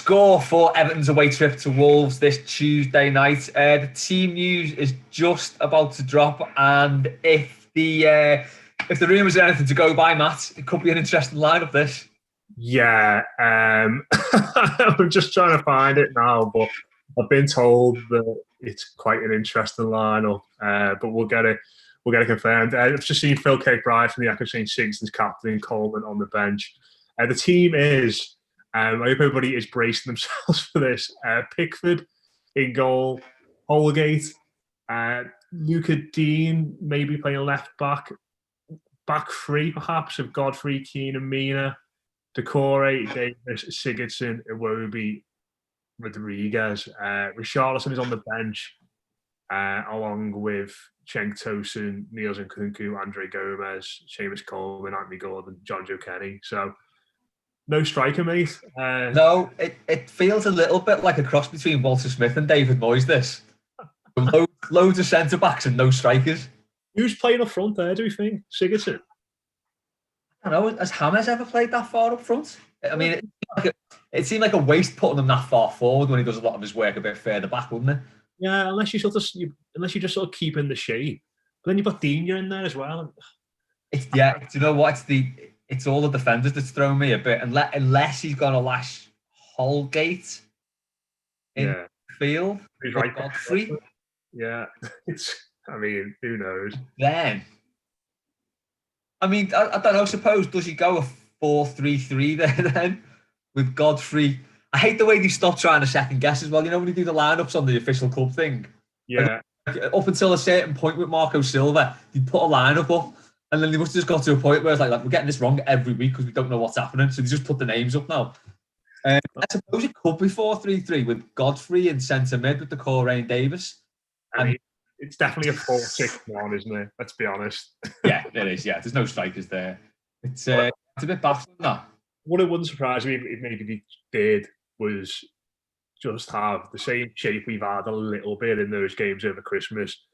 score for Everton's away trip to Wolves this Tuesday night. The team news is just about to drop, and if the rumours are anything to go by, Matt, it could be an interesting lineup. This. Yeah, I'm just trying to find it now, but I've been told that it's quite an interesting lineup. But we'll get it confirmed. I've just seen Phil Kirkbride from the Echo St. Sigston's captain, Coleman on the bench. The team is, I hope everybody is bracing themselves for this. Pickford in goal, Holgate, Luca Dean maybe playing left back three perhaps of Godfrey, Keane and Mina, Decore, Davis, Sigurdsson, Iwobi, Rodriguez. Richarlison is on the bench, along with Cenk Tosun, Niels Nkunku, Andre Gomez, Seamus Coleman, Anthony Gordon, John Joe Kenny. So no striker, mate. No, it feels a little bit like a cross between Walter Smith and David Moyes. This loads of centre backs and no strikers. Who's playing up front there? Do we think Sigurdsson? I don't know. Has James ever played that far up front? I mean, it seemed like a waste putting him that far forward when he does a lot of his work a bit further back, wouldn't it? Yeah, unless you just sort of keep in the shape. But then you've got Dina in there as well. Do you know what? It's all the defenders that's thrown me a bit. Unless he's going to lash Holgate in the field. He's right. Godfrey. Yeah, who knows? Then, I don't know. Suppose does he go a 4-3-3 there then with Godfrey? I hate the way they stop trying to second guess as well. You know when you do the lineups on the official club thing. Yeah. Like, up until a certain point with Marco Silva, they put a lineup up, and then they must have just got to a point where it's like we're getting this wrong every week because we don't know what's happening. So they just put the names up now. I suppose it could be 4-3-3 with Godfrey in centre mid with Decore and Davis. It's definitely a 4-6-1, isn't it? Let's be honest. Yeah, it is. Yeah, there's no strikers there. It's a bit baffling, that. What it wouldn't surprise me if maybe they did was just have the same shape we've had a little bit in those games over Christmas,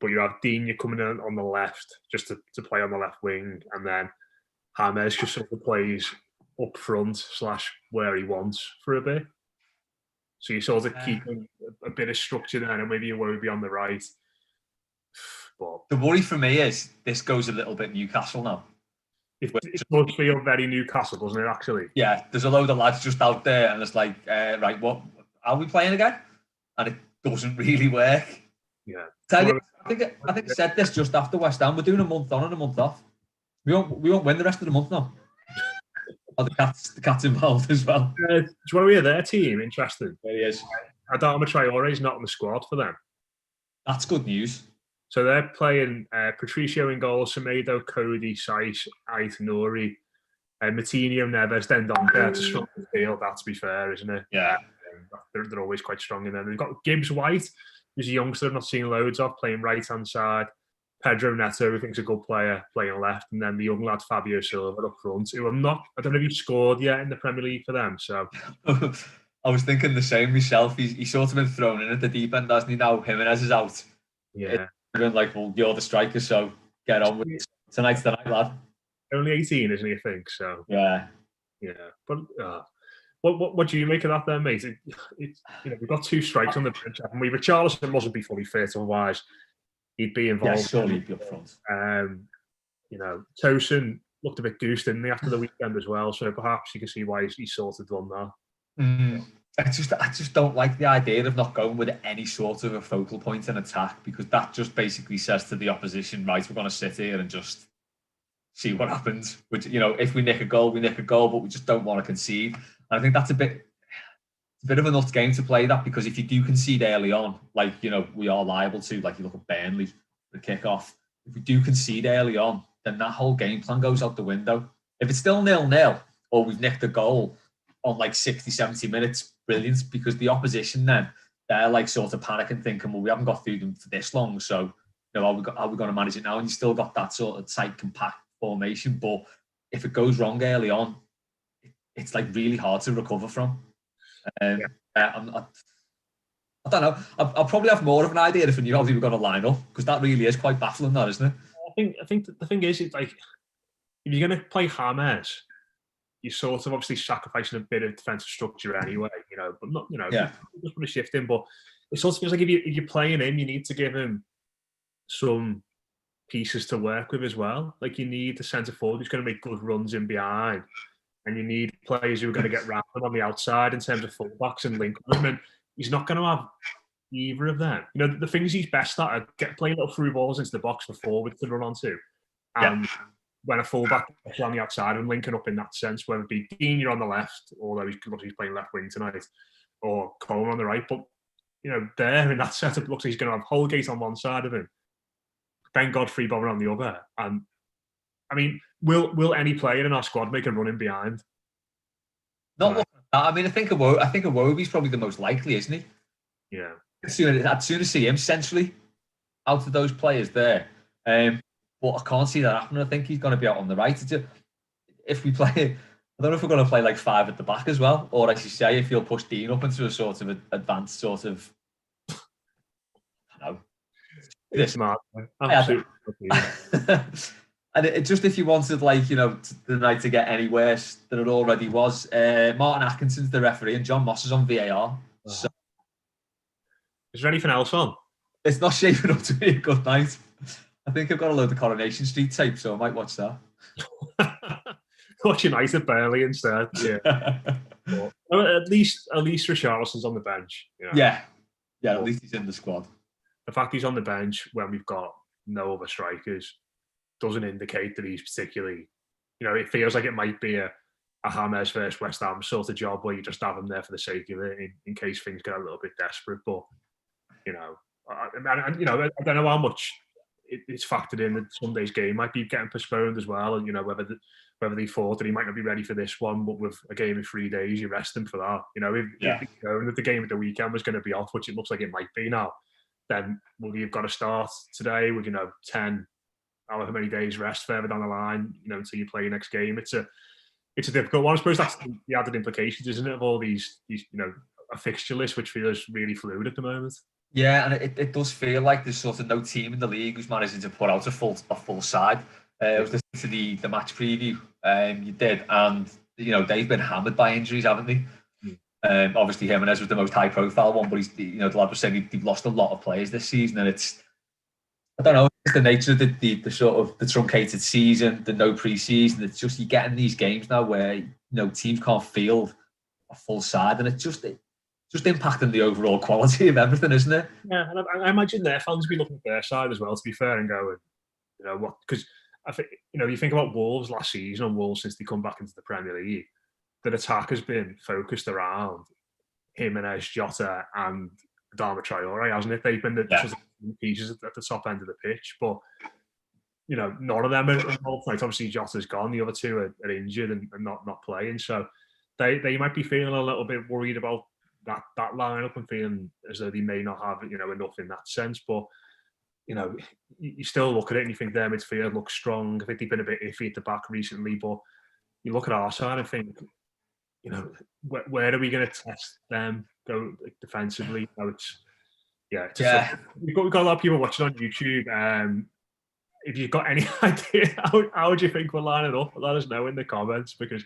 but you have Dina coming in on the left just to play on the left wing, and then James just sort of plays up front / where he wants for a bit. So you sort of keep a bit of structure there, and maybe you won't be on the right. But the worry for me is this goes a little bit Newcastle now. It does feel very Newcastle, doesn't it, actually? Yeah, there's a load of lads just out there, and it's like, right, what are we playing again? And it doesn't really work. Yeah. I think I said this just after West Ham. We're doing a month on and a month off. We won't win the rest of the month now. Oh, the cat's involved as well. Do you want to hear their team? Interesting. There he is. Adama Traore's not on the squad for them. That's good news. So they're playing Patricio in goal, Semedo, Cody, Saiss, Ait, Nouri, Matinho, Neves, then Donker to strong midfield. That, to be fair, isn't it? Yeah. They're always quite strong in there. They've got Gibbs White, who's a youngster I've not seen loads of, playing right-hand side. Pedro Neto, who thinks a good player, playing left. And then the young lad, Fabio Silva, up front, who I don't know if he's scored yet in the Premier League for them. So I was thinking the same myself. He's sort of been thrown in at the deep end, hasn't he, now? Jimenez is out. Yeah. Been like, well, you're the striker, so get on with it. Tonight's the night, lad. Only 18, isn't he, I think? So yeah. But what do you make of that then, mate? We've got two strikers on the bench, and Richarlison mustn't be fully fit, otherwise he'd be involved. Yeah, surely he'd be up front. Tosun looked a bit goosed, didn't he, after the weekend as well? So perhaps you can see why he's sort of done that. I just don't like the idea of not going with any sort of a focal point in attack, because that just basically says to the opposition, right, we're going to sit here and just see what happens. Which, if we nick a goal, but we just don't want to concede. And I think that's a bit of a nut game to play that, because if you do concede early on, like, we are liable to, like you look at Burnley, the kick-off, if we do concede early on, then that whole game plan goes out the window. If it's still 0-0 or we've nicked a goal on like 60, 70 minutes, brilliant, because the opposition then, they're like sort of panicking, thinking, well, we haven't got through them for this long, so are we going to manage it now? And you still got that sort of tight, compact formation. But if it goes wrong early on, it's like really hard to recover from. I don't know. I'll probably have more of an idea if I knew how we were going to line up, because that really is quite baffling, that, isn't it? I think the thing is, it's like, if you're going to play James, you're sort of obviously sacrificing a bit of defensive structure anyway, but not, Yeah. just put a shift in. But it sort of feels like if you're playing him, you need to give him some pieces to work with as well. Like you need the centre forward who's going to make good runs in behind, and you need players who are going to get round him on the outside in terms of fullbacks and link with him. And he's not going to have either of them. The things he's best at are playing little through balls into the box for forwards to run onto. And when a fullback is on the outside and linking up in that sense, whether it be Dean, you're on the left, although he's playing left wing tonight, or Coleman on the right. But, there in that setup, it looks like he's going to have Holgate on one side of him, Ben Godfrey Bomber on the other. And, I mean, will any player in our squad make a run in behind? Not looking at that. I mean, I think Iwobi's probably the most likely, isn't he? Yeah. I'd sooner see him centrally out of those players there. But I can't see that happening. I think he's going to be out on the right. If we play, I don't know if we're going to play like 5 at the back as well, or as you say, if he'll push Dean up into a sort of advanced sort of, I don't know. It's smart. Absolutely. And if you wanted, the night to get any worse than it already was, Martin Atkinson's the referee and John Moss is on VAR. Oh. So, is there anything else on? It's not shaping up to be a good night. I think I've got a load of Coronation Street tape, so I might watch that. Watch United barely instead. Yeah. But at least Richarlison's on the bench. Yeah, at least he's in the squad. The fact he's on the bench when we've got no other strikers doesn't indicate that he's particularly, it feels like it might be a James versus West Ham sort of job where you just have him there for the sake of it in case things get a little bit desperate. But, I don't know how much it's factored in that Sunday's game might be getting postponed as well. And, whether they thought that he might not be ready for this one, but with a game in 3 days, you rest him for that. If the game at the weekend was going to be off, which it looks like it might be now, then you've got to start today with 10, however many days rest further down the line, until you play your next game. It's a difficult one. I suppose that's the added implications, isn't it, of all these a fixture list which feels really fluid at the moment. Yeah, and it does feel like there's sort of no team in the league who's managing to put out a full side. I was listening to the match preview you did, and they've been hammered by injuries, haven't they? Obviously, Jimenez was the most high-profile one, but the lad was saying they've lost a lot of players this season, and I don't know, it's the nature of the sort of the truncated season, the no pre-season. It's just you get in these games now where teams can't field a full side, and it's just impacting the overall quality of everything, isn't it? Yeah, and I imagine their fans will be looking at their side as well, to be fair, and going, what? Because I think you think about Wolves last season, and Wolves since they come back into the Premier League, that attack has been focused around Jimenez, Jota, and Adama Traore, hasn't it? They've been the pieces at the top end of the pitch, but none of them are involved. Like, obviously, Jota's gone; the other two are injured and not playing, so they might be feeling a little bit worried about that lineup and feeling as though they may not have enough in that sense. But you still look at it and you think their midfield looks strong. I think they've been a bit iffy at the back recently, but you look at our side and think, where are we going to test them? Go defensively? We've got a lot of people watching on YouTube. If you've got any idea how do you think we're lining up, let us know in the comments, because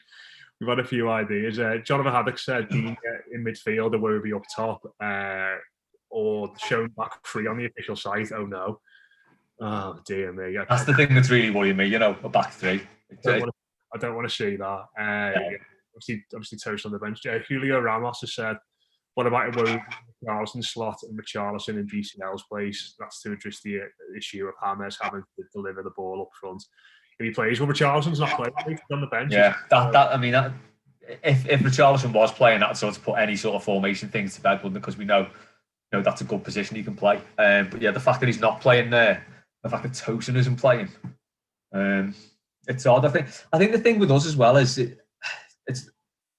we've had a few ideas. Jonathan Haddock said Dean in midfield or Iwobi up top, or shown back 3 on the official site. Oh no. Oh dear me. That's the thing that's really worrying me, a back 3. I don't want to see that. Obviously toast on the bench. Julio Ramos has said, what about Iwobi, Richarlison slot and Richarlison in DCL's place? That's to address the issue of James having to deliver the ball up front. If he plays, Richarlison's not playing. He's on the bench. Yeah, if Richarlison was playing, that would sort of put any sort of formation things to bed, because we know that's a good position he can play. But yeah, the fact that he's not playing there, the fact that Tosin isn't playing, it's odd. I think the thing with us as well is it's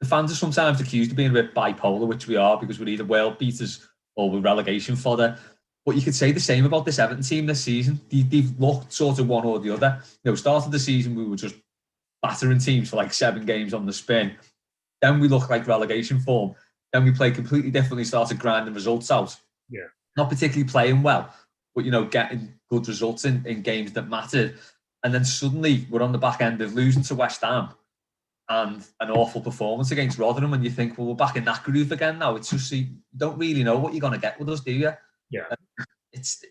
the fans are sometimes accused of being a bit bipolar, which we are, because we're either world beaters or we're relegation fodder. But you could say the same about this Everton team this season. They've looked sort of one or the other. Start of the season we were just battering teams for like 7 games on the spin. Then we look like relegation form. Then we play completely differently, started grinding results out. Yeah. Not particularly playing well, but getting good results in games that mattered. And then suddenly we're on the back end of losing to West Ham and an awful performance against Rotherham, and you think, well, we're back in that groove again now. It's just you don't really know what you're going to get with us, do you? Yeah. It's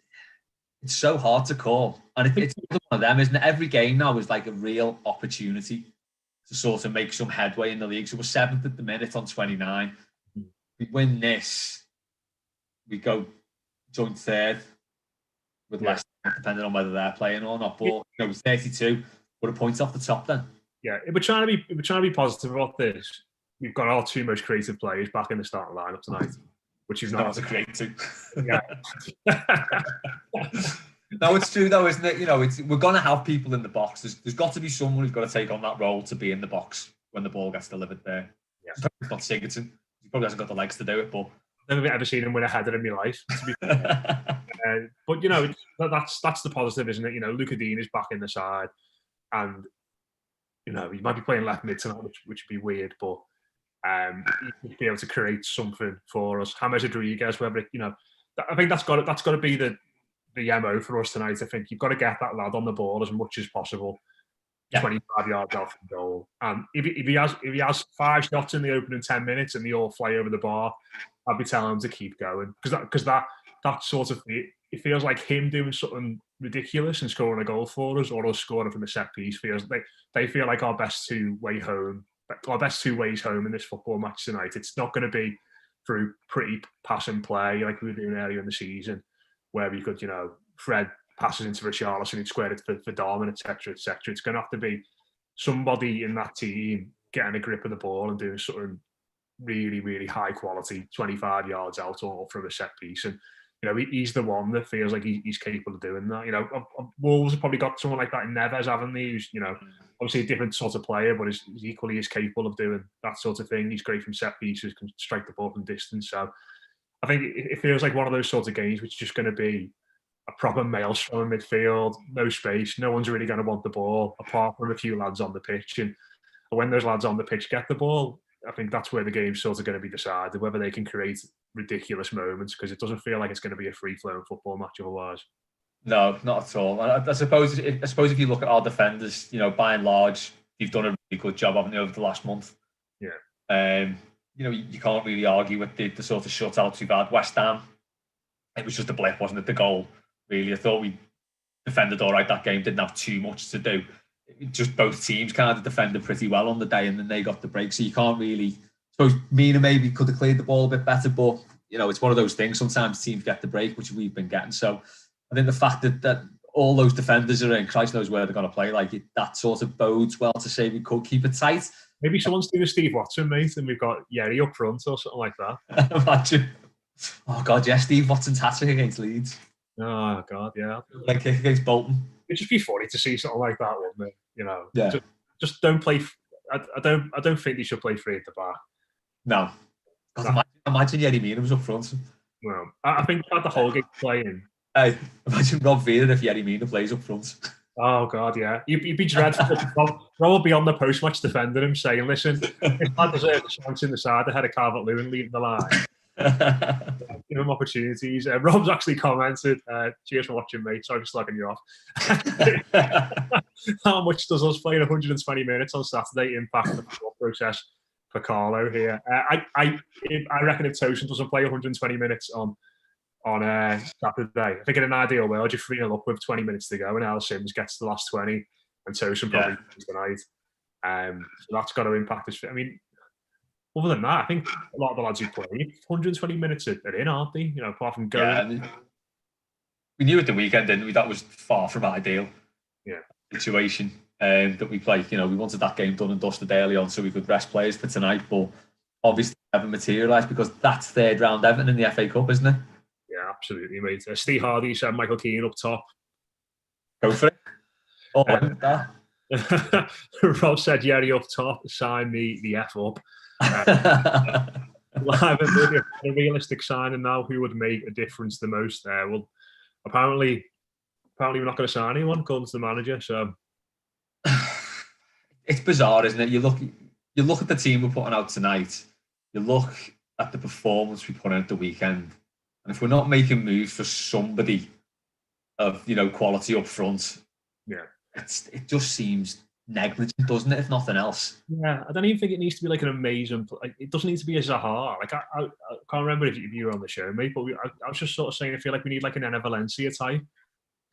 so hard to call, and it's one of them, isn't it? Every game now is like a real opportunity to sort of make some headway in the league. So we're 7th at the minute on 29. We win this, we go joint 3rd with Leicester, depending on whether they're playing or not. But 32, we're a point off the top then. Yeah, if we're trying to be positive about this, we've got our 2 most creative players back in the starting lineup tonight, which is not to create 2. Yeah. No, it's true though, isn't it? We're going to have people in the box. There's got to be someone who's got to take on that role to be in the box when the ball gets delivered there. Yeah. It's not Sigurdsson. He probably hasn't got the legs to do it, but I've never ever seen him win a header in my life. To be but that's the positive, isn't it? Luca Dean is back in the side, and he might be playing left mid tonight, which would be weird, but he'd be able to create something for us. James Rodriguez, whether I think that's got to be the MO for us tonight. I think you've got to get that lad on the ball as much as possible. 25 yards out from goal, and if he has 5 shots in the opening 10 minutes and they all fly over the bar, I'd be telling him to keep going, because that sort of, it feels like him doing something ridiculous and scoring a goal for us, or us scoring from a set piece. They feel like our best 2 ways home in this football match tonight. It's not going to be through pretty pass and play like we were doing earlier in the season, where we could, Fred passes into Richarlison, he'd square it for Darwin, etc., etc. It's going to have to be somebody in that team getting a grip of the ball and doing something really, really high quality, 25 yards out or from a set piece. And he's the one that feels like he's capable of doing that. Wolves have probably got someone like that in Neves, haven't they? Who's, obviously a different sort of player, but is equally as capable of doing that sort of thing. He's great from set pieces, can strike the ball from distance. So I think it feels like one of those sorts of games which is just going to be a proper maelstrom in midfield, no space. No one's really going to want the ball, apart from a few lads on the pitch. And when those lads on the pitch get the ball, I think that's where the game's sort of going to be decided, whether they can create ridiculous moments, because it doesn't feel like it's going to be a free-flowing football match otherwise. No, not at all. I suppose if you look at our defenders, by and large, you've done a really good job, haven't you, over the last month? Yeah. You can't really argue with the sort of shutouts we've had. West Ham, it was just a blip, wasn't it? The goal, really. I thought we defended all right that game, didn't have too much to do. Just both teams kind of defended pretty well on the day, and then they got the break. So you can't really. I suppose Mina maybe could have cleared the ball a bit better, but it's one of those things. Sometimes teams get the break, which we've been getting. So I think the fact that all those defenders are in, Christ knows where they're going to play. That sort of bodes well to say we could keep it tight. Maybe someone's doing Steve Watson, mate, and we've got Yerry up front or something like that. Imagine. Oh God, yeah, Steve Watson's hat-trick against Leeds. Oh God, yeah. Like kick against Bolton. It'd just be funny to see something like that, wouldn't it? Yeah. Just don't play. I don't think they should play free at the back. No. God, imagine Yerry Mina was up front. Well, I think about the whole game playing. Hey, imagine Rob Vera if Yerry Mina plays up front. Oh God, yeah. You'd be dreadful. Rob will be on the post-match defending him, saying, "Listen, if I deserve a chance in the side ahead of Calvert-Lewin leaving the line, give him opportunities." Rob's actually commented, "Cheers for watching, mate. Sorry for slagging you off." How much does us playing 120 minutes on Saturday impact the thought process for Carlo here? I reckon if Tosin doesn't play 120 minutes on Saturday, I think in an ideal world you're 3-0 up with 20 minutes to go, and Al Sims gets the last 20, and Tosin probably plays tonight. So that's got to impact us. I mean, other than that, I think a lot of the lads who play 120 minutes are in, aren't they? Apart from going. Yeah, we knew at the weekend, didn't we? That was far from ideal. Yeah. Situation that we played. We wanted that game done and dusted early on so we could rest players for tonight, but obviously haven't materialised because that's third round Everton in the FA Cup, isn't it? Yeah, absolutely, mate. Steve Hardy said Michael Keane up top. Go for it. Oh, that. Rob said Yerry up top, sign me the F up. Live and a realistic signing now, who would make a difference the most there? Well, apparently we're not going to sign anyone, according to the manager. So it's bizarre, isn't it? You look at the team we're putting out tonight. You look at the performance we put in at the weekend, and if we're not making moves for somebody of quality up front, yeah, it just seems negligent, doesn't it? If nothing else. Yeah, I don't even think it needs to be like an amazing. Like, it doesn't need to be a Zaha. Like I can't remember if you were on the show, mate, but I was just sort of saying I feel like we need like an Enna Valencia type,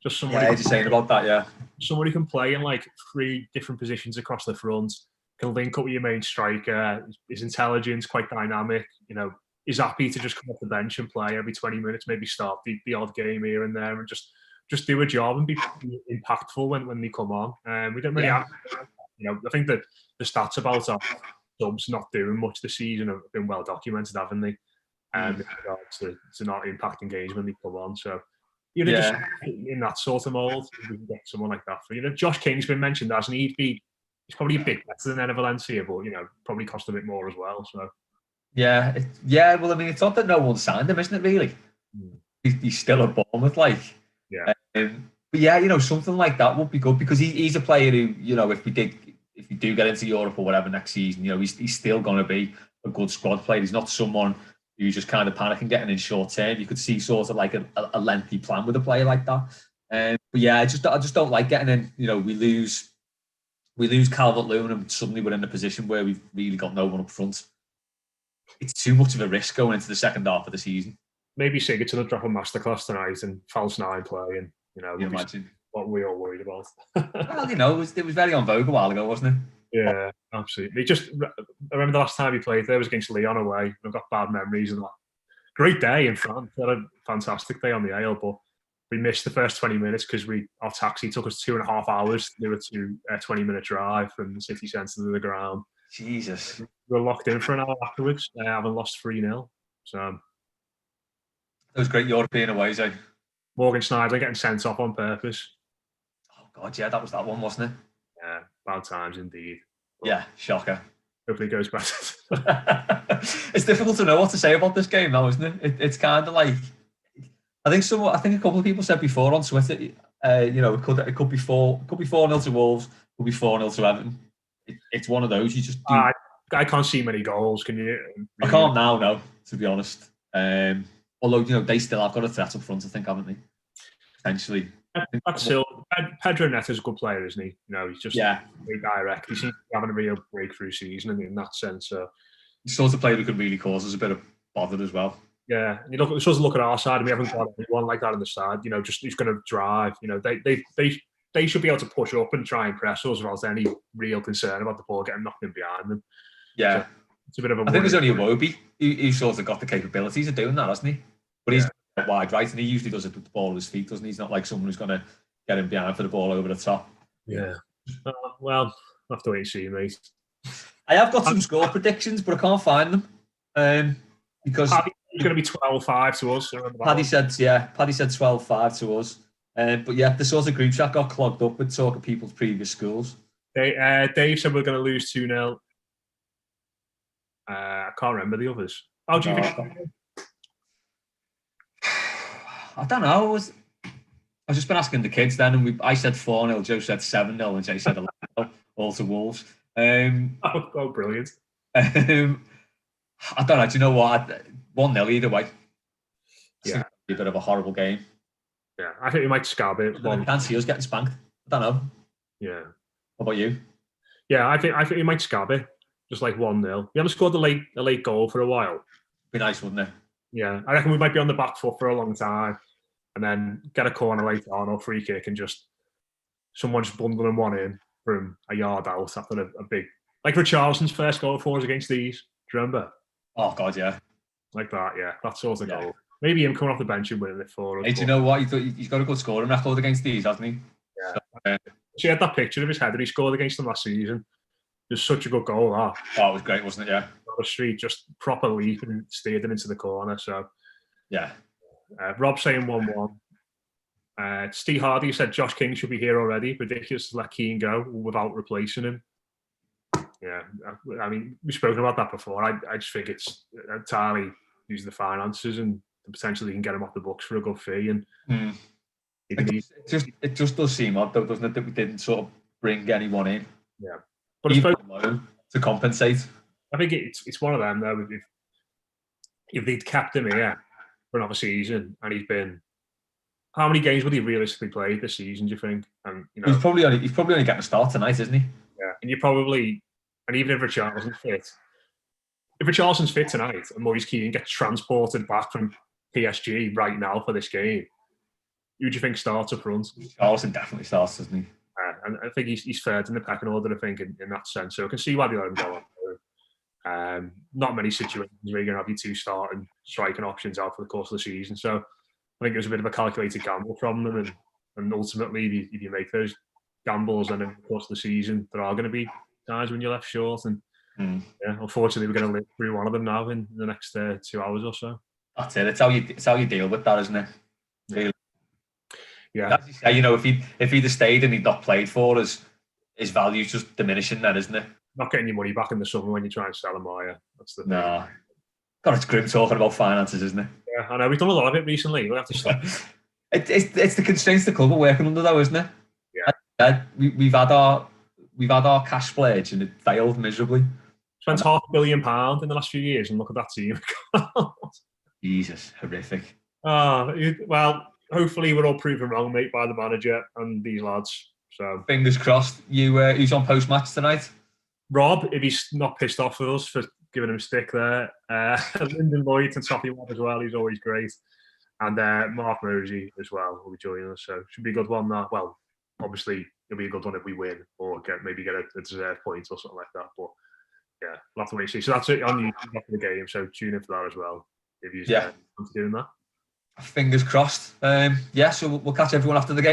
just somebody. Yeah, just saying about that. Yeah, somebody can play in like 3 different positions across the front, can link up with your main striker. His intelligence, quite dynamic. You know, is happy to just come off the bench and play every 20 minutes, maybe start the odd game here and there, and just do a job and be impactful when they come on. We don't really have. You know, I think that the stats about our subs not doing much this season have been well documented, haven't they? In regards to not impacting games when they come on. So, just in that sort of mould, we can get someone like that. For Josh King's been mentioned, hasn't he? He's probably a bit better than Enna Valencia, but probably cost a bit more as well. So, yeah. Well, I mean, it's not that no one signed him, isn't it? Really, he's still a Bournemouth, like. Yeah. But yeah, something like that would be good because he's a player who, if we do get into Europe or whatever next season, he's still going to be a good squad player. He's not someone who's just kind of panicking, getting in short term. You could see sort of like a lengthy plan with a player like that. But yeah, I just don't like getting in. We lose Calvert-Lewin and suddenly we're in a position where we've really got no one up front. It's too much of a risk going into the second half of the season. Maybe Sigurdsson will drop a masterclass tonight and false 9 play, and you imagine what we're all worried about. Well, it was very on vogue a while ago, wasn't it? Yeah, absolutely. I remember the last time he played there was against Lyon away. I've got bad memories of that. Great day in France. We had a fantastic day on the Ale, but we missed the first 20 minutes because our taxi took us 2.5 hours to do a 20-minute drive from the city centre to the ground. Jesus. We were locked in for an hour afterwards, having lost 3-0. So those great European aways, eh? Morgan Schneider getting sent off on purpose. Oh God, yeah, that was that one, wasn't it? Yeah, bad times indeed. But yeah, shocker. Hopefully it goes better. It's difficult to know what to say about this game now, isn't it? It's kind of like I think a couple of people said before on Twitter, it could be 4-0 to Wolves, could be 4-0 to Everton. It's one of those you just do. I can't see many goals, can you? I can't now, no, to be honest. Although, they still have got a threat up front, I think, haven't they? Potentially. That's still Pedro Neto's a good player, isn't he? He's just very direct. He seems to be having a real breakthrough season in that sense. So. The sort of player who could really cause us a bit of bother as well. Yeah, and we're supposed to look at our side, and we haven't got anyone like that on the side. Just who's going to drive. They should be able to push up and try and press us without any real concern about the ball getting knocked in behind them. Yeah, so it's a bit of a. I think there's only Iwobi who sort of got the capabilities of doing that, hasn't he? But he's wide right, and he usually does it with the ball at his feet, doesn't he? He's not like someone who's going to get him behind for the ball over the top. Yeah. Well, I'll have to wait and see, mate. I have got some score predictions, but I can't find them because it's going to be 12-5 to us. Paddy said 12-5 to us. But yeah, the sort of group chat got clogged up with talk of people's previous schools. Dave said we're going to lose 2-0. I can't remember the others. How do you think? I don't know. I've just been asking the kids then, and I said 4-0, Joe said 7-0, and Jay said 11-0, all to Wolves. Brilliant. I don't know. Do you know what? 1-0 either way. Yeah. It's a bit of a horrible game. Yeah, I think we might scab it. I can't see us getting spanked. I don't know. Yeah. What about you? Yeah, I think we might scab it. Just like 1-0. We haven't scored a late goal for a while. Be nice, wouldn't it? Yeah, I reckon we might be on the back foot for a long time, and then get a corner later on or free kick, and just someone just bundling one in from a yard out after a big, like Richarlison's first goal for us against these. Do you remember? Oh God, yeah. Like that, yeah. That sort of goal. Maybe him coming off the bench and winning it for us. Hey, do you know what? He's got a good scoring record against these, hasn't he? Yeah. So he had that picture of his header he scored against them last season. It was such a good goal, that. Oh, it was great, wasn't it? Yeah. On the street, just proper leap and steered it into the corner. So, yeah. Rob saying 1-1. Steve Hardy said Josh King should be here already. Ridiculous to let Keane go without replacing him. Yeah, I mean, we've spoken about that before. I just think it's entirely using the finances and potentially can get him off the books for a good fee. And it just does seem odd, though, doesn't it, that we didn't sort of bring anyone in. Yeah, but to compensate. I think it's one of them though. If they'd kept him here for another season, and he's been, how many games would he realistically play this season? Do you think? And he's probably only getting a start tonight, isn't he? Yeah, and even if Richarlison's fit tonight and Moise Kean gets transported back from PSG right now for this game, who do you think starts up front? Richarlison definitely starts, doesn't he? And I think he's third in the pecking order, I think, in that sense. So I can see why they let him go on. Not many situations where you're going to have your two starting striking options out for the course of the season. So I think it was a bit of a calculated gamble from them. And ultimately, if you make those gambles and in the course of the season, there are going to be times when you're left short. And yeah, unfortunately, we're going to live through one of them now in the next 2 hours or so. That's it. It's how you deal with that, isn't it? Really. Yeah. As you say, if he'd have stayed and he'd not played for us, his value's just diminishing then, isn't it? Not getting your money back in the summer when you try and sell him, are you? That's the thing. No. God, it's grim talking about finances, isn't it? Yeah, I know. We've done a lot of it recently. We'll have to stop. It's the constraints the club are working under, though, isn't it? Yeah. We've had our cash splurge and it failed miserably. Spent £500 million in the last few years, and look at that team. Jesus, horrific. Well, hopefully we're all proven wrong, mate, by the manager and these lads. So fingers crossed. Who's on post match tonight? Rob, if he's not pissed off with us for giving him stick there. Lyndon Lloyd and Sophie Webb as well. He's always great. And Mark Mosey as well will be joining us. So should be a good one. Well, obviously it'll be a good one if we win or maybe get a deserved point or something like that. But yeah, we'll have to wait and see. So that's it on YouTube after the game. So tune in for that as well if you're doing that. Fingers crossed. So we'll catch everyone after the game.